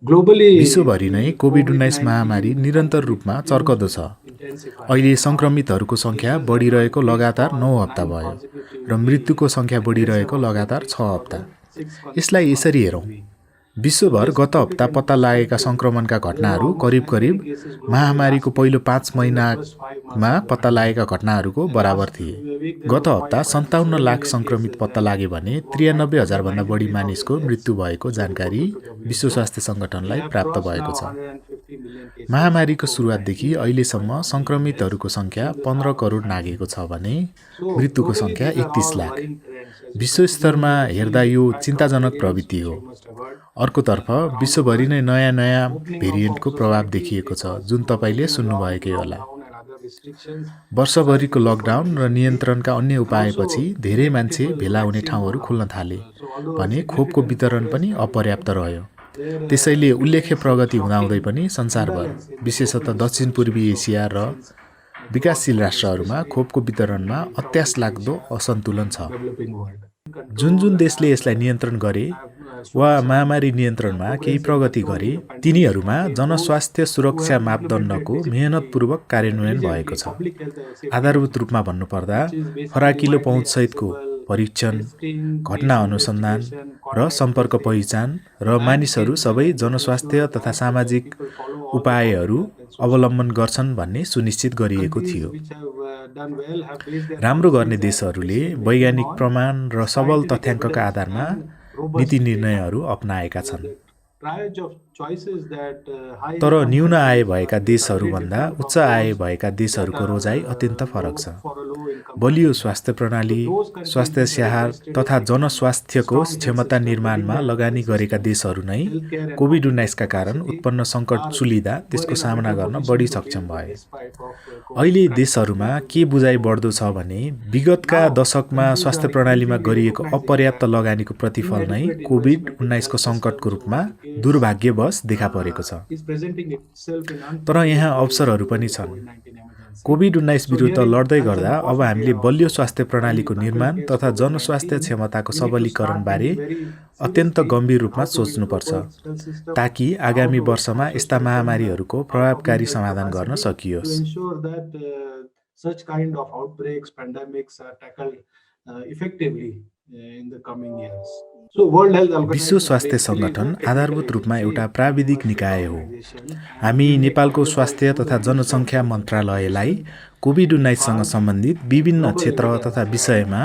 विश्वभरि नै कोभिड-19 महामारी निरन्तर रूपमा चर्कदो छ। अहिले सङ्क्रमितहरूको सङ्ख्या बढिरहेको लगातार 9 हप्ता भयो र मृत्युको सङ्ख्या बढिरहेको लगातार 6 हप्ता। यसलाई यसरी हेरौँ। विश्वभर गत हप्ता पत्ता लागेका सङ्क्रमणका घटनाहरू करिब करिब महामारीको पहिलो 5 महिनामा पत्ता लागेका घटनाहरूको बराबर थिए। गत हप्ता 57 लाख सङ्क्रमित पत्ता लागे भने 93,000 भन्दा बढी मानिसको मृत्यु भएको जानकारी विश्व स्वास्थ्य सङ्गठनलाई प्राप्त भएको छ। महामारीको सुरुवातदेखि अहिलेसम्म सङ्क्रमितहरूको सङ्ख्या 15 करोड नाघेको छ भने मृत्युको सङ्ख्या 31 लाख। विश्व स्तरमा हेर्दा यो चिन्ताजनक प्रवृत्ति हो। अर्कोतर्फ विश्वभरि नै नयाँ भेरिएन्टको प्रभाव देखिएको छ, जुन तपाईँले सुन्नुभएकै होला। वर्षभरिको लकडाउन र नियन्त्रणका अन्य उपायपछि धेरै मान्छे भेला हुने ठाउँहरू खुल्न थाले भने खोपको वितरण पनि अपर्याप्त रह्यो। त्यसैले उल्लेख्य प्रगति हुँदाहुँदै पनि संसारभर, विशेषतः दक्षिण पूर्वी एसिया र विकासशील राष्ट्रहरूमा खोपको वितरणमा अत्यासलाग्दो असन्तुलन छ। जुन देशले यसलाई नियन्त्रण गरे वा महामारी नियन्त्रणमा केही प्रगति गरे, तिनीहरूमा जनस्वास्थ्य सुरक्षा मापदण्डको मेहनतपूर्वक कार्यान्वयन भएको छ। आधारभूत रूपमा भन्नुपर्दा फराकिलो पहुँचसहितको परीक्षण, घटना अनुसन्धान र सम्पर्क पहिचान र मानिसहरू सबै जनस्वास्थ्य तथा सामाजिक उपायहरू अवलम्बन गर्छन् भन्ने सुनिश्चित गरिएको थियो। राम्रो गर्ने देशहरूले वैज्ञानिक प्रमाण र सबल तथ्याङ्कका आधारमा नीति निर्णयहरू अपनाएका छन्। तर न्यून आय भएका देशहरूभन्दा उच्च आय भएका देशहरूको रोजाइ अत्यन्त फरक छ। बलियो स्वास्थ्य प्रणाली, स्वास्थ्य स्याहार तथा जनस्वास्थ्यको क्षमता निर्माणमा लगानी गरेका देशहरू नै कोभिड-19 का कारण उत्पन्न सङ्कट चुलिँदा त्यसको सामना गर्न बढी सक्षम भए। अहिले देशहरूमा के बुझाइ बढ्दो छ भने विगतका दशकमा स्वास्थ्य प्रणालीमा गरिएको अपर्याप्त लगानीको प्रतिफल नै कोभिड-19 को सङ्कटको रूपमा दुर्भाग्यवश देखा परेको छ। तर यहाँ अवसरहरू पनि छन्। कोभिड-19 विरुद्ध लड्दै गर्दा अब हामीले बलियो स्वास्थ्य प्रणालीको निर्माण तथा जनस्वास्थ्य क्षमताको सबलीकरण बारे अत्यन्त गम्भीर रूपमा सोच्नुपर्छ, ताकि आगामी वर्षमा यस्ता महामारीहरूको प्रभावकारी समाधान गर्न सकियोस्। विश्व स्वास्थ्य सङ्गठन आधारभूत रूपमा एउटा प्राविधिक निकाय हो। हामी नेपालको स्वास्थ्य तथा जनसङ्ख्या मन्त्रालयलाई कोभिड-19सँग सम्बन्धित विभिन्न क्षेत्र तथा विषयमा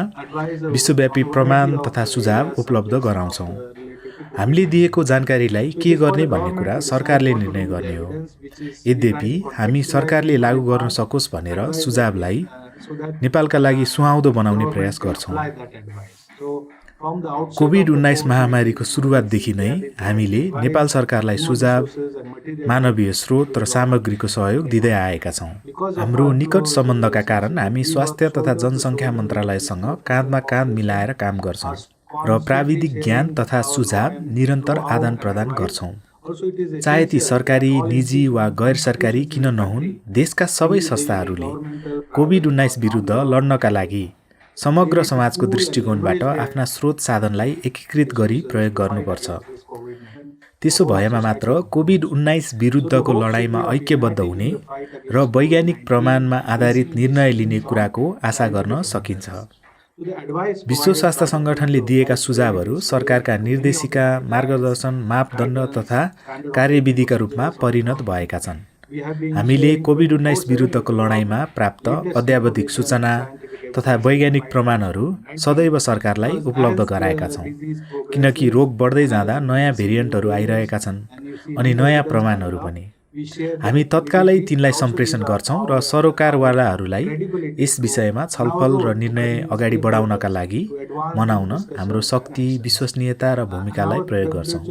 विश्वव्यापी प्रमाण तथा सुझाव उपलब्ध गराउँछौँ। हामीले दिएको जानकारीलाई के गर्ने भन्ने कुरा सरकारले निर्णय गर्ने हो। यद्यपि हामी सरकारले लागू गर्न सकोस् भनेर सुझावलाई नेपालका लागि सुहाउँदो बनाउने प्रयास गर्छौँ। कोभिड-19 महामारीको सुरुवातदेखि नै हामीले नेपाल सरकारलाई सुझाव, मानवीय स्रोत र सामग्रीको सहयोग दिँदै आएका छौँ। हाम्रो निकट सम्बन्धका कारण हामी स्वास्थ्य तथा जनसङ्ख्या मन्त्रालयसँग काँधमा काँध मिलाएर काम गर्छौँ र प्राविधिक ज्ञान तथा सुझाव निरन्तर आदान प्रदान गर्छौँ। चाहे ती सरकारी, निजी वा गैर सरकारी किन नहुन्, देशका सबै संस्थाहरूले कोभिड-19 विरुद्ध लड्नका लागि समग्र समाजको दृष्टिकोणबाट आफ्ना स्रोत साधनलाई एकीकृत गरी प्रयोग गर्नुपर्छ। त्यसो भएमा मात्र कोभिड-19 विरुद्धको लडाइँमा ऐक्यबद्ध हुने र वैज्ञानिक प्रमाणमा आधारित निर्णय लिने कुराको आशा गर्न सकिन्छ। विश्व स्वास्थ्य सङ्गठनले दिएका सुझावहरू सरकारका निर्देशिका, मार्गदर्शन, मापदण्ड तथा कार्यविधिका रूपमा परिणत भएका छन्। हामीले कोभिड-19 विरुद्धको लडाइँमा प्राप्त अद्यावधिक सूचना तथा वैज्ञानिक प्रमाणहरू सदैव सरकारलाई उपलब्ध गराएका छौँ, किनकि रोग बढ्दै जाँदा नयाँ भेरिएन्टहरू आइरहेका छन् अनि नयाँ प्रमाणहरू पनि। हामी तत्कालै तिनलाई सम्प्रेषण गर्छौँ र सरोकारवालाहरूलाई यस विषयमा छलफल र निर्णय अगाडि बढाउनका लागि मनाउन हाम्रो शक्ति, विश्वसनीयता र भूमिकालाई प्रयोग गर्छौँ।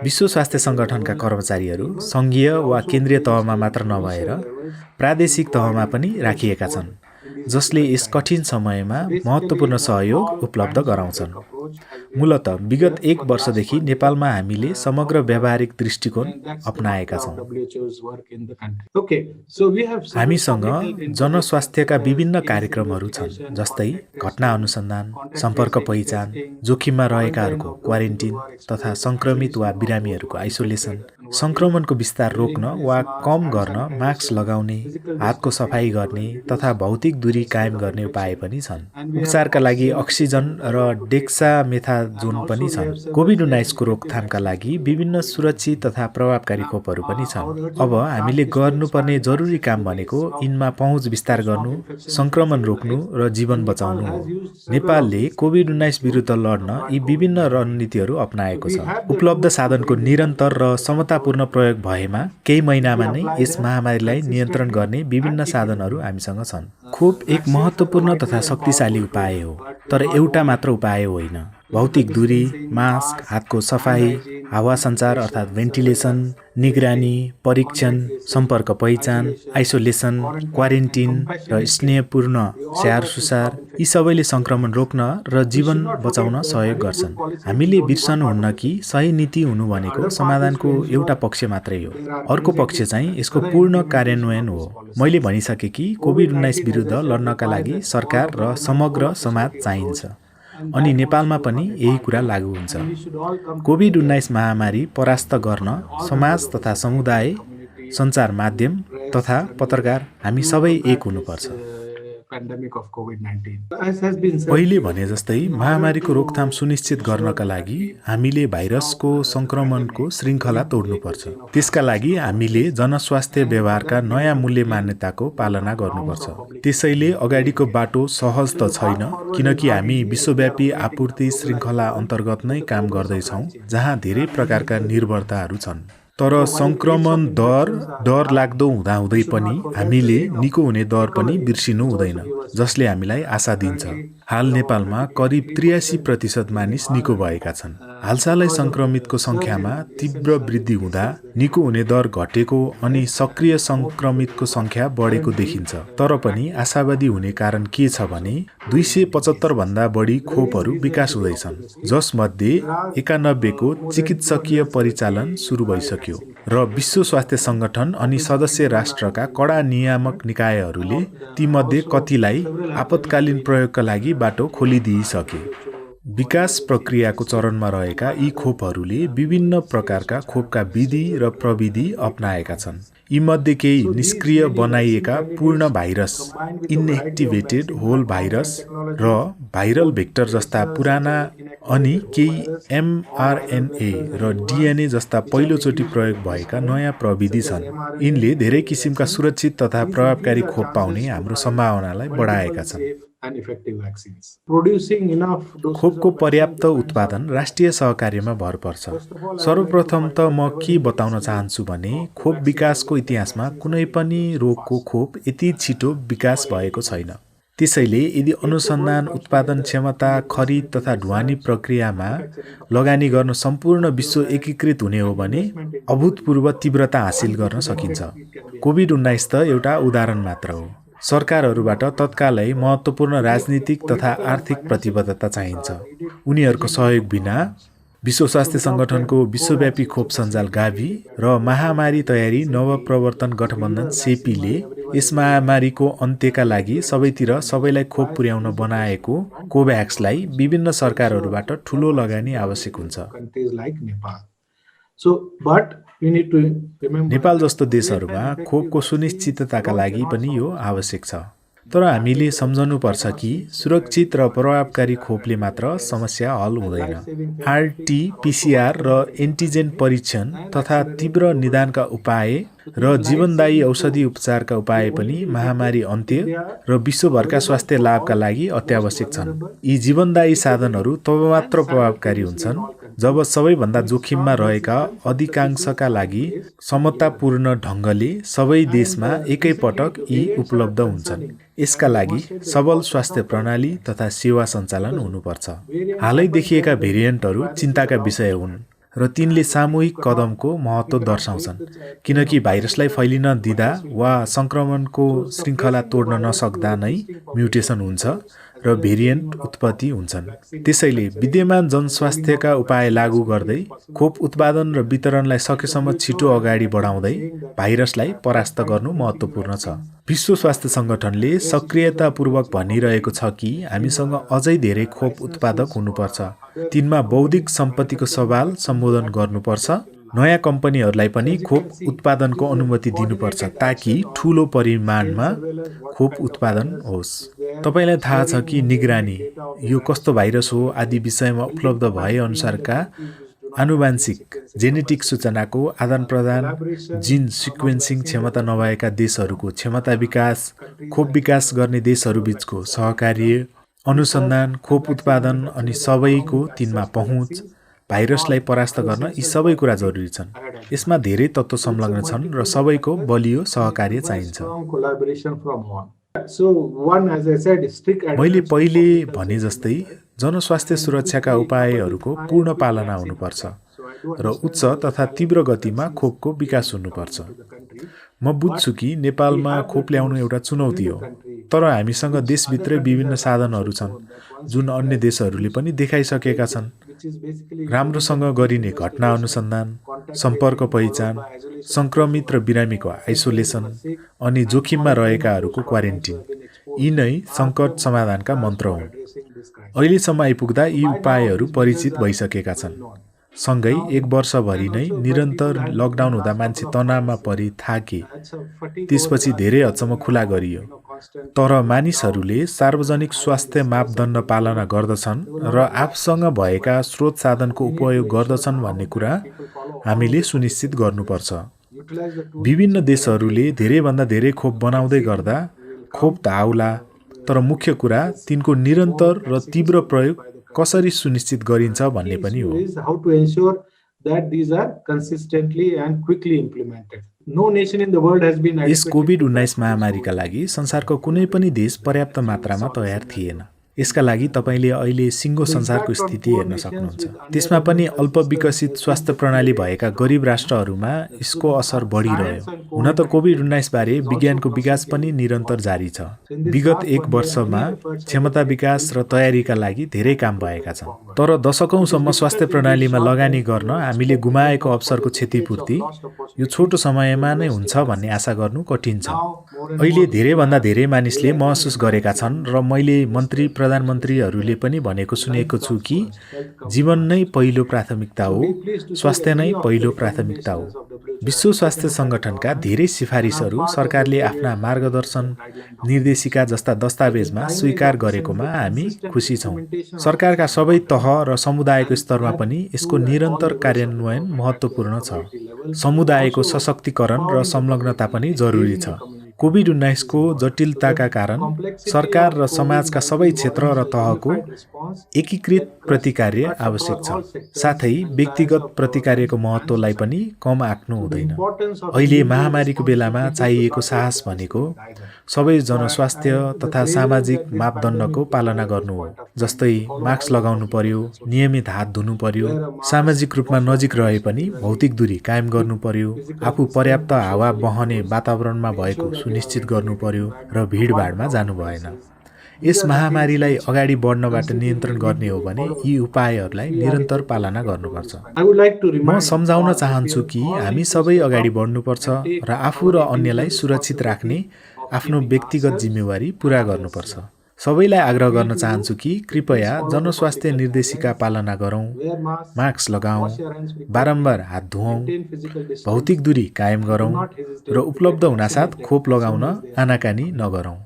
विश्व स्वास्थ्य सङ्गठनका कर्मचारीहरू सङ्घीय वा केन्द्रीय तहमा मात्र नभएर प्रादेशिक तहमा पनि राखिएका छन् जसले यस कठिन समयमा महत्त्वपूर्ण सहयोग उपलब्ध गराउँछन्। मूलतः विगत 1 वर्षदेखि नेपालमा हामीले समग्र व्यावहारिक दृष्टिकोण अपनाएका छौँ। हामीसँग जनस्वास्थ्यका विभिन्न कार्यक्रमहरू छन्, जस्तै घटना अनुसन्धान, सम्पर्क पहिचान, जोखिममा रहेकाहरूको क्वारेन्टिन तथा संक्रमित वा बिरामीहरूको आइसोलेसन, संक्रमणको विस्तार रोक्न वा कम गर्न मास्क लगाउने, हातको सफाई गर्ने तथा भौतिक दूरी कायम गर्ने उपाय पनि छन्। उपचारका लागि अक्सिजन र डेक्सामेथाजोन पनि छन्। कोभिड-19 को रोकथामका लागि विभिन्न सुरक्षित तथा प्रभावकारी खोपहरू पनि छन्। अब हामीले गर्नुपर्ने जरुरी काम भनेको यिनमा पहुँच विस्तार गर्नु, संक्रमण रोक्नु र जीवन बचाउनु हो। नेपालले कोभिड-19 विरुद्ध लड्न यी विभिन्न रणनीतिहरू अपनाएको छ। उपलब्ध साधनको निरन्तर र समतापूर्ण प्रयोग भएमा केही महिनामा नै यस महामारीलाई नियन्त्रण गर्ने विभिन्न साधनहरू हामीसँग छन्। खोप एक महत्त्वपूर्ण तथा शक्तिशाली उपाय हो, तर एउटा मात्र उपाय होइन। भौतिक दूरी, मास्क, हातको सफाई, हावा सञ्चार अर्थात् भेन्टिलेसन, निगरानी, परीक्षण, सम्पर्क पहिचान, आइसोलेसन, क्वारेन्टिन र स्नेहपूर्ण स्याहार सुसार यी सबैले संक्रमण रोक्न र जीवन बचाउन सहयोग गर्छन्। हामीले बिर्सनुहुन्न कि सही नीति हुनु भनेको समाधानको एउटा पक्ष मात्रै हो, अर्को पक्ष चाहिँ यसको पूर्ण कार्यान्वयन हो। मैले भनिसकेँ कि कोभिड-19 विरुद्ध लड्नका लागि सरकार र समग्र समाज चाहिन्छ, अनि नेपालमा पनि यही कुरा लागू हुन्छ। कोभिड-19 महामारी परास्त गर्न समाज तथा समुदाय, सञ्चार माध्यम तथा पत्रकार हामी सबै एक हुनुपर्छ। पहिले भने जस्तै महामारीको रोकथाम सुनिश्चित गर्नका लागि हामीले भाइरसको संक्रमणको श्रृङ्खला तोड्नुपर्छ। त्यसका लागि हामीले जनस्वास्थ्य व्यवहारका नयाँ मूल्य मान्यताको पालना गर्नुपर्छ। त्यसैले अगाडिको बाटो सहज त छैन, किनकि हामी विश्वव्यापी आपूर्ति श्रृङ्खला अन्तर्गत नै काम गर्दैछौँ, जहाँ धेरै प्रकारका निर्भरताहरू छन्। तर संक्रमण दर डर लाग्दो हुँदाहुँदै पनि हामीले निको हुने दर पनि बिर्सिनु हुँदैन, जसले हामीलाई आशा दिन्छ। हाल नेपालमा करिब 83% मानिस निको भएका छन्। हालसालै संक्रमितको संख्यामा तीव्र वृद्धि हुँदा निको हुने दर घटेको अनि सक्रिय संक्रमितको संख्या बढेको देखिन्छ। तर पनि आशावादी हुने कारण के छ भने 275 भन्दा बढी खोपहरू विकास हुँदैछन्, जसमध्ये 91 को चिकित्सकीय परिचालन सुरु भइसक्यो र विश्व स्वास्थ्य संगठन अनि सदस्य राष्ट्रका कडा नियामक निकायहरूले तीमध्ये कतिलाई आपतकालीन प्रयोगका लागि बाटो खोलिदिइसके। विकास प्रक्रियाको चरणमा रहेका यी खोपहरूले विभिन्न प्रकारका खोपका विधि र प्रविधि अपनाएका छन्। यीमध्ये केही निष्क्रिय बनाइएका पूर्ण भाइरस, इनएक्टिभेटेड होल भाइरस र भाइरल भेक्टर जस्ता पुराना, अनि केही mRNA र DNA जस्ता पहिलोचोटि प्रयोग भएका नयाँ प्रविधि छन्। यिनले धेरै किसिमका सुरक्षित तथा प्रभावकारी खोप पाउने हाम्रो सम्भावनालाई बढाएका छन्। खोपको पर्याप्त उत्पादन राष्ट्रिय सहकार्यमा भर पर्छ। सर्वप्रथम त म के बताउन चाहन्छु भने खोप विकासको इतिहासमा कुनै पनि रोगको खोप यति छिटो विकास भएको छैन। त्यसैले यदि अनुसन्धान, उत्पादन क्षमता, खरिद तथा ढुवानी प्रक्रियामा लगानी गर्न सम्पूर्ण विश्व एकीकृत हुने हो भने अभूतपूर्व तीव्रता हासिल गर्न सकिन्छ। कोभिड-19 त एउटा उदाहरण मात्र हो। सरकारहरूबाट तत्कालै महत्त्वपूर्ण राजनीतिक तथा आर्थिक प्रतिबद्धता चाहिन्छ। उनीहरूको सहयोग बिना विश्व स्वास्थ्य संगठनको विश्वव्यापी खोप सञ्जाल गाभी र महामारी तयारी नवप्रवर्तन गठबन्धन सेपीले यस महामारीको अन्त्यका लागि सबैतिर सबैलाई खोप पुर्याउन बनाएको कोभ्याक्सलाई विभिन्न सरकारहरूबाट ठूलो लगानी आवश्यक हुन्छ। नेपाल जस्तो देशहरूमा खोपको सुनिश्चितताका लागि पनि यो आवश्यक छ। तर हामीले सम्झनुपर्छ कि सुरक्षित र प्रभावकारी खोपले मात्र समस्या हल हुँदैन। आरटी-पीसीआर र एन्टिजेन परीक्षण तथा तीव्र निदानका उपाय र जीवनदायी औषधि उपचारका उपाय पनि महामारी अन्त्य र विश्वभरका स्वास्थ्य लाभका लागि अत्यावश्यक छन्। यी जीवनदायी साधनहरू तब मात्र प्रभावकारी हुन्छन् जब सबैभन्दा जोखिममा रहेका अधिकांशका लागि समतापूर्ण ढङ्गले सबै देशमा एकै पटक यी उपलब्ध हुन्छन्। यसका लागि सबल स्वास्थ्य प्रणाली तथा सेवा सञ्चालन हुनुपर्छ। हालै देखिएका भेरिएन्टहरू चिन्ताका विषय हुन् र तिनले सामूहिक कदमको महत्त्व दर्शाउँछन्, किनकि भाइरसलाई फैलिन दिँदा वा सङ्क्रमणको श्रृङ्खला तोड्न नसक्दा नै म्युटेसन हुन्छ र भेरिएन्ट उत्पत्ति हुन्छन्। त्यसैले विद्यमान जनस्वास्थ्यका उपाय लागू गर्दै खोप उत्पादन र वितरणलाई सकेसम्म छिटो अगाडि बढाउँदै भाइरसलाई परास्त गर्नु महत्त्वपूर्ण छ। विश्व स्वास्थ्य सङ्गठनले सक्रियतापूर्वक भनिरहेको छ कि हामीसँग अझै धेरै खोप उत्पादक हुनुपर्छ। तिनमा बौद्धिक सम्पत्तिको सवाल सम्बोधन गर्नुपर्छ। नयाँ कम्पनीहरूलाई पनि खोप उत्पादनको अनुमति दिनुपर्छ ताकि ठूलो परिमाणमा खोप उत्पादन होस्। तपाईलाई थाहा छ कि निगरानी, यो कस्तो भाइरस हो आदि विषयमा उपलब्ध भए अनुसारका आनुवांशिक जेनेटिक सूचनाको आदान-प्रदान, जिन सिक्वेन्सिङ क्षमता नभएका देशहरूको क्षमता विकास, खोप विकास गर्ने देशहरूबीचको सहकार्य, अनुसन्धान, खोप उत्पादन अनि सबैको तिनमा पहुँच, भाइरसलाई परास्त गर्न यी सबै कुरा जरुरी छन्। यसमा धेरै तत्त्व संलग्न छन् र सबैको बलियो सहकार्य चाहिन्छ। मैले पहिले भने जस्तै जनस्वास्थ्य सुरक्षाका उपायहरूको पूर्ण पालना हुनुपर्छ र उच्च तथा तीव्र गतिमा खोपको विकास हुनुपर्छ। म बुझ्छु कि नेपालमा खोप ल्याउनु एउटा चुनौती हो, तर हामीसँग देशभित्रै विभिन्न साधनहरू छन् जुन अन्य देशहरूले पनि देखाइसकेका छन्। राम्रोसँग गरिने घटना अनुसन्धान, सम्पर्क पहिचान, संक्रमित र बिरामीको आइसोलेसन अनि जोखिममा रहेकाहरूको क्वारेन्टिन, यी नै सङ्कट समाधानका मन्त्र हुन्। अहिलेसम्म आइपुग्दा यी उपायहरू परिचित भइसकेका छन्। सँगै एक वर्षभरि नै निरन्तर लकडाउन हुँदा मान्छे तनावमा परि थाके, त्यसपछि धेरै हदसम्म खुला गरियो। तर मानिसहरूले सार्वजनिक स्वास्थ्य मापदण्ड पालना गर्दछन् र आफूसँग भएका स्रोत साधनको उपयोग गर्दछन् भन्ने कुरा हामीले सुनिश्चित गर्नुपर्छ। विभिन्न देशहरूले धेरैभन्दा धेरै खोप बनाउँदै गर्दा खोप त आउला, तर मुख्य कुरा तिनको निरन्तर र तीव्र प्रयोग कसरी सुनिश्चित गरिन्छ भन्ने पनि हो। यस कोभिड-19 महामारीका लागि संसारको कुनै पनि देश पर्याप्त मात्रामा तयार थिएन। यसका लागि तपाईले अहिले सिङ्गो संसारको स्थिति हेर्न सक्नुहुन्छ। त्यसमा पनि अल्प विकसित स्वास्थ्य प्रणाली भएका गरिब राष्ट्रहरूमा यसको असर बढिरह्यो। हुन त कोभिड-19 बारे विज्ञानको विकास पनि निरन्तर जारी छ। विगत एक वर्षमा क्षमता विकास र तयारीका लागि धेरै काम भएका छन्। तर दशकौंसम्म स्वास्थ्य प्रणालीमा लगानी गर्न हामीले गुमाएको अवसरको क्षतिपूर्ति यो छोटो समयमा नै हुन्छ भन्ने आशा गर्नु कठिन छ। अहिले धेरैभन्दा धेरै मानिसले महसुस गरेका छन् र मैले मन्त्री प्रधानमन्त्रीहरूले पनि भनेको सुनेको छु कि जीवन नै पहिलो प्राथमिकता हो, स्वास्थ्य नै पहिलो प्राथमिकता हो। विश्व स्वास्थ्य सङ्गठनका धेरै सिफारिसहरू सरकारले आफ्ना मार्गदर्शन निर्देशिका जस्ता दस्तावेजमा स्वीकार गरेकोमा हामी खुसी छौँ। सरकारका सबै तह र समुदायको स्तरमा पनि यसको निरन्तर कार्यान्वयन महत्त्वपूर्ण छ। समुदायको सशक्तिकरण र संलग्नता पनि जरुरी छ। कोभिड-19 को जटिलताका कारण सरकार र समाजका सबै क्षेत्र र तहको एकीकृत प्रतिकार्य आवश्यक छ। साथै व्यक्तिगत प्रतिकार्यको महत्त्वलाई पनि कम आँक्नु हुँदैन। अहिले महामारीको बेलामा चाहिएको साहस भनेको सबै जनस्वास्थ्य तथा सामाजिक मापदण्डको पालना गर्नु हो। जस्तै मास्क लगाउनु पर्यो, नियमित हात धुनु पर्यो, सामाजिक रूपमा नजिक रहे पनि भौतिक दूरी कायम गर्नु पर्यो, आफू पर्याप्त हावा बहने वातावरणमा भएको सुनिश्चित गर्नु पर्यो र भिडभाडमा जानु भएन। यस महामारीलाई अगाडि बढ्नबाट नियन्त्रण गर्ने हो भने यी उपायहरूलाई निरन्तर पालना गर्नुपर्छ। म सम्झाउन चाहन्छु कि हामी सबै अगाडि बढ्नुपर्छ र आफू र अन्यलाई सुरक्षित राख्ने आफ्नो व्यक्तिगत जिम्मेवारी पूरा गर्नुपर्छ। सबैलाई आग्रह गर्न चाहन्छु कि कृपया जनस्वास्थ्य निर्देशिका पालना गरौँ, मास्क लगाऊँ, बारम्बार हात धुऔँ, भौतिक दूरी कायम गरौँ र उपलब्ध हुनासाथ खोप लगाउन आनाकानी नगरौँ।